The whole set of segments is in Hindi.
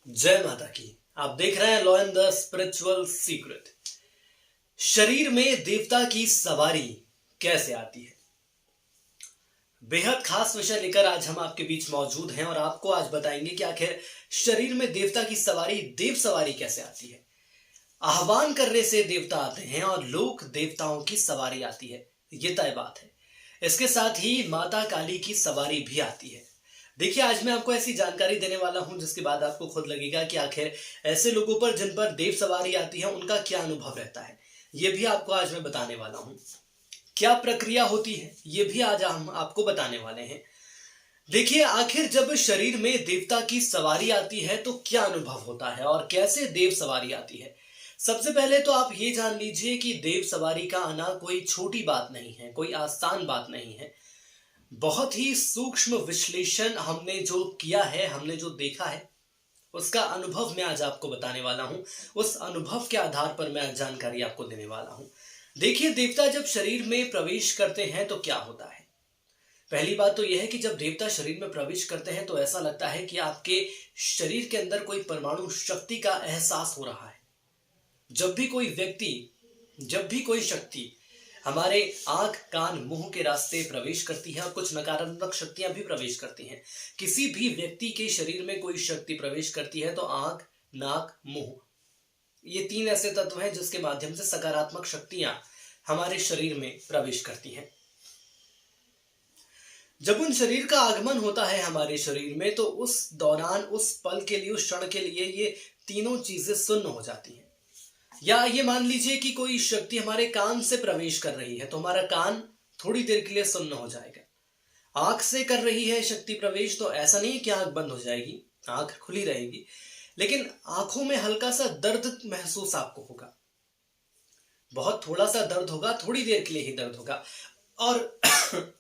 जय माता की। आप देख रहे हैं law and the spiritual secret. शरीर में देवता की सवारी कैसे आती है, बेहद खास विषय लेकर आज हम आपके बीच मौजूद हैं और आपको आज बताएंगे कि आखिर शरीर में देवता की सवारी, देव सवारी कैसे आती है। आह्वान करने से देवता आते हैं और लोक देवताओं की सवारी आती है, ये तय बात है। इसके साथ ही माता काली की सवारी भी आती है। देखिए, आज मैं आपको ऐसी जानकारी देने वाला हूं जिसके बाद आपको खुद लगेगा कि आखिर ऐसे लोगों पर जिन पर देव सवारी आती है उनका क्या अनुभव रहता है। ये भी आपको आज मैं बताने वाला हूं। क्या प्रक्रिया होती है ये भी आज हम आपको बताने वाले हैं। देखिए, आखिर जब शरीर में देवता की सवारी आती है तो क्या अनुभव होता है और कैसे देव सवारी आती है। सबसे पहले तो आप ये जान लीजिए कि देव सवारी का आना कोई छोटी बात नहीं है, कोई आसान बात नहीं है। बहुत ही सूक्ष्म विश्लेषण हमने जो किया है, हमने जो देखा है, उसका अनुभव मैं आज आपको बताने वाला हूं। उस अनुभव के आधार पर मैं जानकारी आपको देने वाला हूं। देखिए, देवता जब शरीर में प्रवेश करते हैं तो क्या होता है। पहली बात तो यह है कि जब देवता शरीर में प्रवेश करते हैं तो ऐसा लगता है कि आपके शरीर के अंदर कोई परमाणु शक्ति का एहसास हो रहा है। जब भी कोई व्यक्ति, जब भी कोई शक्ति हमारे आंख कान मुंह के रास्ते प्रवेश करती है और कुछ नकारात्मक शक्तियां भी प्रवेश करती हैं। किसी भी व्यक्ति के शरीर में कोई शक्ति प्रवेश करती है तो आंख, नाक, मुंह, ये तीन ऐसे तत्व हैं जिसके माध्यम से सकारात्मक शक्तियां हमारे शरीर में प्रवेश करती हैं। जब उन शरीर का आगमन होता है हमारे शरीर में तो उस दौरान, उस पल के लिए, उस क्षण के लिए ये तीनों चीजें सुन्न हो जाती हैं। या ये मान लीजिए कि कोई शक्ति हमारे कान से प्रवेश कर रही है तो हमारा कान थोड़ी देर के लिए सुन्न हो जाएगा। आंख से कर रही है शक्ति प्रवेश तो ऐसा नहीं कि आंख बंद हो जाएगी, आंख खुली रहेगी, लेकिन आंखों में हल्का सा दर्द महसूस आपको होगा। बहुत थोड़ा सा दर्द होगा, थोड़ी देर के लिए ही दर्द होगा और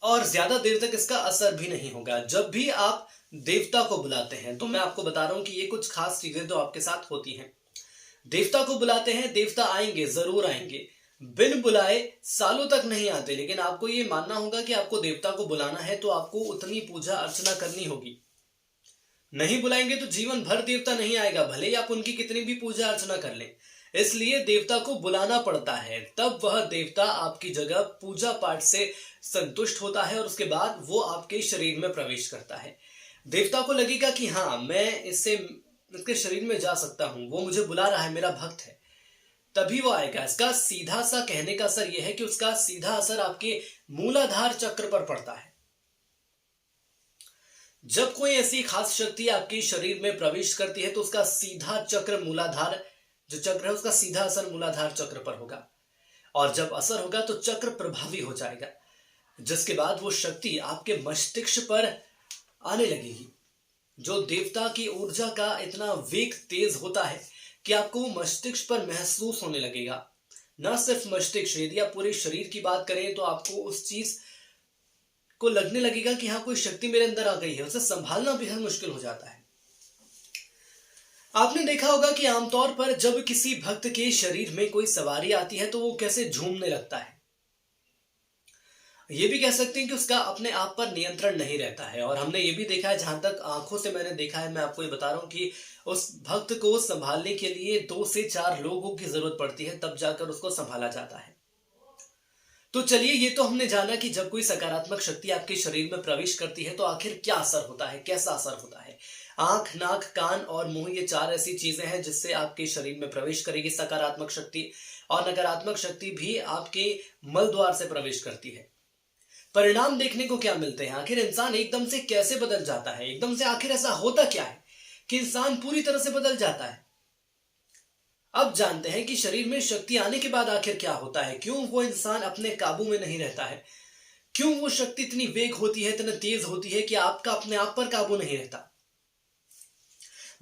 और ज्यादा देर तक इसका असर भी नहीं होगा। जब भी आप देवता को बुलाते हैं तो मैं आपको बता रहा हूं कि ये कुछ खास चीजें तो आपके साथ होती हैं। देवता को बुलाते हैं, देवता आएंगे, जरूर आएंगे, बिन बुलाए सालों तक नहीं आते। लेकिन आपको ये मानना होगा कि आपको देवता को बुलाना है तो आपको उतनी पूजा अर्चना करनी होगी। नहीं बुलाएंगे तो जीवन भर देवता नहीं आएगा, भले ही आप उनकी कितनी भी पूजा अर्चना कर लें। इसलिए देवता को बुलाना पड़ता है, तब वह देवता आपकी जगह पूजा पाठ से संतुष्ट होता है और उसके बाद वो आपके शरीर में प्रवेश करता है। देवता को लगेगा कि हाँ, मैं इसके शरीर में जा सकता हूं, वो मुझे बुला रहा है, मेरा भक्त है, तभी वो आएगा। इसका सीधा सा कहने का असर यह है कि उसका सीधा असर आपके मूलाधार चक्र पर पड़ता है। जब कोई ऐसी खास शक्ति आपके शरीर में प्रवेश करती है तो उसका सीधा चक्र, मूलाधार जो चक्र है, उसका सीधा असर मूलाधार चक्र पर होगा और जब असर होगा तो चक्र प्रभावी हो जाएगा, जिसके बाद वो शक्ति आपके मस्तिष्क पर आने लगेगी। जो देवता की ऊर्जा का इतना वेग तेज होता है कि आपको मस्तिष्क पर महसूस होने लगेगा। न सिर्फ मस्तिष्क, यदि आप पूरे शरीर की बात करें तो आपको उस चीज को लगने लगेगा कि हाँ, कोई शक्ति मेरे अंदर आ गई है। उसे संभालना बेहद मुश्किल हो जाता है। आपने देखा होगा कि आमतौर पर जब किसी भक्त के शरीर में कोई सवारी आती है तो वो कैसे झूमने लगता है। ये भी कह सकते हैं कि उसका अपने आप पर नियंत्रण नहीं रहता है। और हमने ये भी देखा है, जहां तक आंखों से मैंने देखा है, मैं आपको ये बता रहा हूं कि उस भक्त को संभालने के लिए 2 से 4 लोगों की जरूरत पड़ती है, तब जाकर उसको संभाला जाता है। तो चलिए, ये तो हमने जाना कि जब कोई सकारात्मक शक्ति आपके शरीर में प्रवेश करती है तो आखिर क्या असर होता है, कैसा असर होता है। आंख, नाक, कान और मुंह, ये 4 ऐसी चीजें हैं जिससे आपके शरीर में प्रवेश करेगी सकारात्मक शक्ति, और नकारात्मक शक्ति भी आपके मल द्वार से प्रवेश करती है। परिणाम देखने को क्या मिलते हैं, आखिर इंसान एकदम से कैसे बदल जाता है, एकदम से आखिर ऐसा होता क्या है कि इंसान पूरी तरह से बदल जाता है। अब जानते हैं कि शरीर में शक्ति आने के बाद आखिर क्या होता है, क्यों वो इंसान अपने काबू में नहीं रहता है, क्यों वो शक्ति इतनी वेग होती है, इतनी तेज होती है कि आपका अपने आप पर काबू नहीं रहता।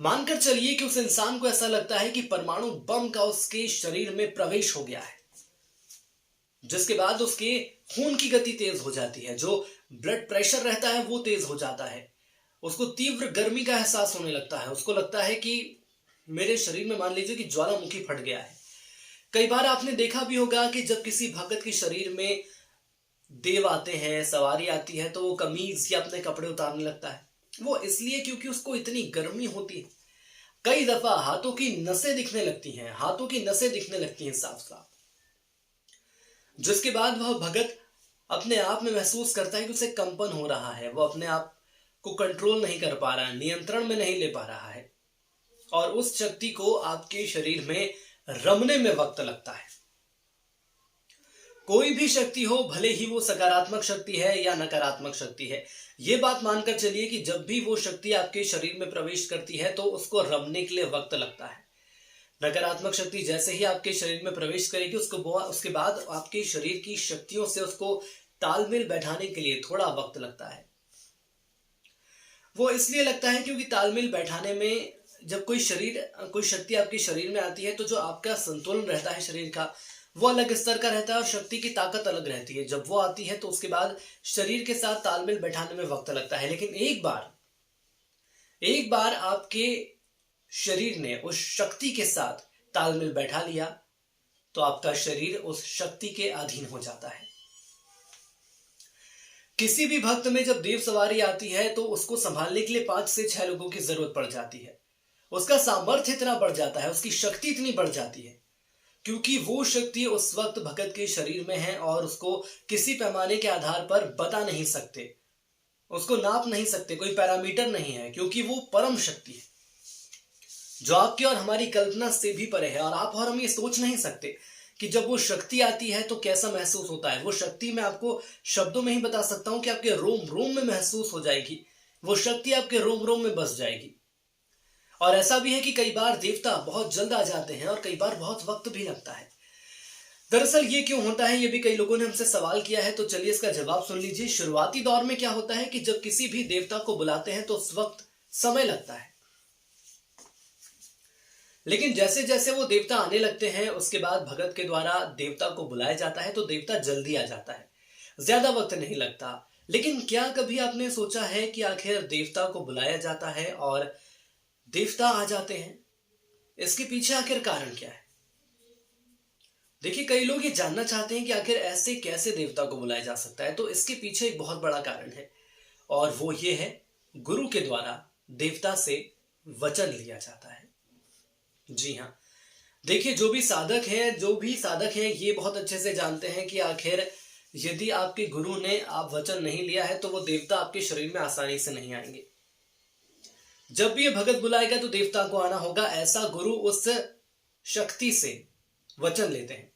मानकर चलिए कि उस इंसान को ऐसा लगता है कि परमाणु बम का उसके शरीर में प्रवेश हो गया है, जिसके बाद उसके खून की गति तेज हो जाती है, जो ब्लड प्रेशर रहता है वो तेज हो जाता है, उसको तीव्र गर्मी का एहसास होने लगता है, उसको लगता है कि मेरे शरीर में मान लीजिए कि ज्वालामुखी फट गया है। कई बार आपने देखा भी होगा कि जब किसी भगत के शरीर में देव आते हैं, सवारी आती है, तो वो कमीज या अपने कपड़े उतारने लगता है। वो इसलिए क्योंकि उसको इतनी गर्मी होती है। कई दफा हाथों की नसें दिखने लगती हैं, हाथों की नसें दिखने लगती हैं साफ साफ, जिसके बाद वह भगत अपने आप में महसूस करता है कि उसे कंपन हो रहा है, वो अपने आप को कंट्रोल नहीं कर पा रहा है, नियंत्रण में नहीं ले पा रहा है, और उस शक्ति को आपके शरीर में रमने में वक्त लगता है। कोई भी शक्ति हो, भले ही वो सकारात्मक शक्ति है या नकारात्मक शक्ति है, ये बात मानकर चलिए कि जब भी वो शक्ति आपके शरीर में प्रवेश करती है तो उसको रमने के लिए वक्त लगता है। नकारात्मक शक्ति जैसे ही आपके शरीर में प्रवेश करेगी उसके बाद आपके शरीर की शक्तियों से उसको तालमेल बैठाने के लिए थोड़ा वक्त लगता है। वो इसलिए लगता है क्योंकि तालमेल बैठाने में जब कोई शक्ति आपके शरीर में आती है तो जो आपका संतुलन रहता है शरीर का, वो अलग स्तर का रहता है और शक्ति की ताकत अलग रहती है। जब वो आती है तो उसके बाद शरीर के साथ तालमेल बैठाने में वक्त लगता है। लेकिन एक बार आपके शरीर ने उस शक्ति के साथ तालमेल बैठा लिया तो आपका शरीर उस शक्ति के अधीन हो जाता है। किसी भी भक्त में जब देव सवारी आती है तो उसको संभालने के लिए 5 से 6 लोगों की जरूरत पड़ जाती है। उसका सामर्थ्य इतना बढ़ जाता है, उसकी शक्ति इतनी बढ़ जाती है, क्योंकि वो शक्ति उस वक्त भगत के शरीर में है और उसको किसी पैमाने के आधार पर बता नहीं सकते, उसको नाप नहीं सकते, कोई पैरामीटर नहीं है, क्योंकि वो परम शक्ति है जो आपकी और हमारी कल्पना से भी परे है। और आप और हम ये सोच नहीं सकते कि जब वो शक्ति आती है तो कैसा महसूस होता है। वो शक्ति मैं आपको शब्दों में ही बता सकता हूं कि आपके रोम रोम में महसूस हो जाएगी, वो शक्ति आपके रोम रोम में बस जाएगी। और ऐसा भी है कि कई बार देवता बहुत जल्द आ जाते हैं और कई बार बहुत वक्त भी लगता है। दरअसल ये क्यों होता है, ये भी कई लोगों ने हमसे सवाल किया है, तो चलिए इसका जवाब सुन लीजिए। शुरुआती दौर में क्या होता है कि जब किसी भी देवता को बुलाते हैं तो उस वक्त समय लगता है, लेकिन जैसे जैसे वो देवता आने लगते हैं उसके बाद भगत के द्वारा देवता को बुलाया जाता है तो देवता जल्दी आ जाता है, ज्यादा वक्त नहीं लगता। लेकिन क्या कभी आपने सोचा है कि आखिर देवता को बुलाया जाता है और देवता आ जाते हैं, इसके पीछे आखिर कारण क्या है? देखिए, कई लोग ये जानना चाहते हैं कि आखिर ऐसे कैसे देवता को बुलाया जा सकता है। तो इसके पीछे एक बहुत बड़ा कारण है और वो ये है, गुरु के द्वारा देवता से वचन लिया जाता है। जी हाँ, देखिए, जो भी साधक हैं ये बहुत अच्छे से जानते हैं कि आखिर यदि आपके गुरु ने आप वचन नहीं लिया है तो वो देवता आपके शरीर में आसानी से नहीं आएंगे। जब भी ये भगत बुलाएगा तो देवता को आना होगा। ऐसा गुरु उस शक्ति से वचन लेते हैं,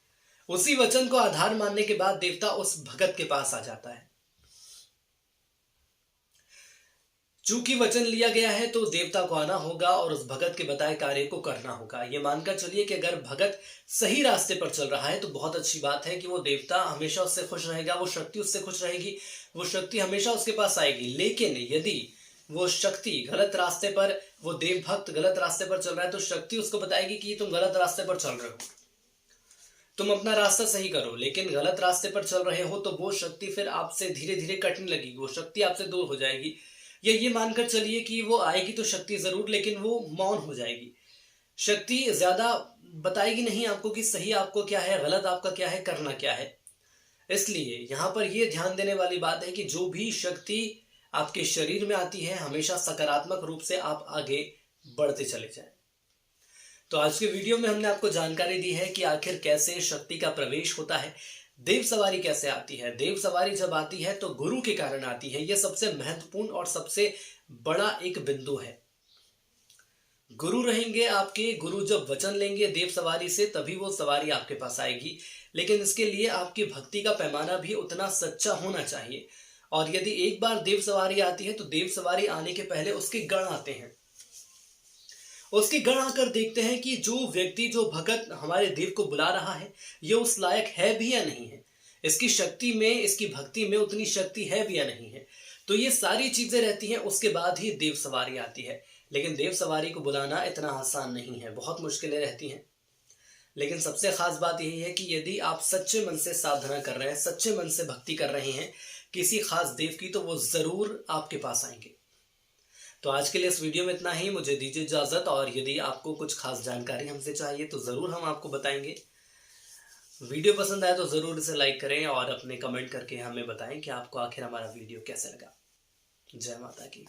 उसी वचन को आधार मानने के बाद देवता उस भगत के पास आ जाता है। चूंकि वचन लिया गया है तो देवता को आना होगा और उस भगत के बताए कार्य को करना होगा। ये मानकर चलिए कि अगर भगत सही रास्ते पर चल रहा है तो बहुत अच्छी बात है कि वो देवता हमेशा उससे खुश रहेगा, वो शक्ति उससे खुश रहेगी, वो शक्ति हमेशा उसके पास आएगी। लेकिन यदि वो शक्ति गलत रास्ते पर, वो देव भक्त गलत रास्ते पर चल रहा है तो शक्ति उसको बताएगी कि तुम गलत रास्ते पर चल रहे हो, तुम अपना रास्ता सही करो। लेकिन गलत रास्ते पर चल रहे हो तो वो शक्ति फिर आपसे धीरे धीरे कटने लगेगी, वो शक्ति आपसे दूर हो जाएगी। या ये मानकर चलिए कि वो आएगी तो शक्ति जरूर, लेकिन वो मौन हो जाएगी। शक्ति ज्यादा बताएगी नहीं आपको कि सही आपको क्या है, गलत आपका क्या है, करना क्या है। इसलिए यहां पर ये ध्यान देने वाली बात है कि जो भी शक्ति आपके शरीर में आती है हमेशा सकारात्मक रूप से आप आगे बढ़ते चले जाएं। तो आज के वीडियो में हमने आपको जानकारी दी है कि आखिर कैसे शक्ति का प्रवेश होता है, देव सवारी कैसे आती है। देव सवारी जब आती है तो गुरु के कारण आती है, यह सबसे महत्वपूर्ण और सबसे बड़ा एक बिंदु है। गुरु रहेंगे आपके, गुरु जब वचन लेंगे देव सवारी से तभी वो सवारी आपके पास आएगी। लेकिन इसके लिए आपकी भक्ति का पैमाना भी उतना सच्चा होना चाहिए। और यदि एक बार देव सवारी आती है तो देव सवारी आने के पहले उसके गण आते हैं, उसके गण आकर देखते हैं कि जो व्यक्ति, जो भगत हमारे देव को बुला रहा है ये उस लायक है भी या नहीं है, इसकी शक्ति में, इसकी भक्ति में उतनी शक्ति है भी या नहीं है। तो ये सारी चीजें रहती हैं, उसके बाद ही देव सवारी आती है। लेकिन देव सवारी को बुलाना इतना आसान नहीं है, बहुत मुश्किलें रहती हैं। लेकिन सबसे खास बात यही है कि यदि आप सच्चे मन से साधना कर रहे हैं, सच्चे मन से भक्ति कर रहे हैं किसी खास देव की, तो वो जरूर आपके पास आएंगे। तो आज के लिए इस वीडियो में इतना ही, मुझे दीजिए इजाजत। और यदि आपको कुछ खास जानकारी हमसे चाहिए तो जरूर हम आपको बताएंगे। वीडियो पसंद आए तो जरूर इसे लाइक करें और अपने कमेंट करके हमें बताएं कि आपको आखिर हमारा वीडियो कैसा लगा। जय माता की।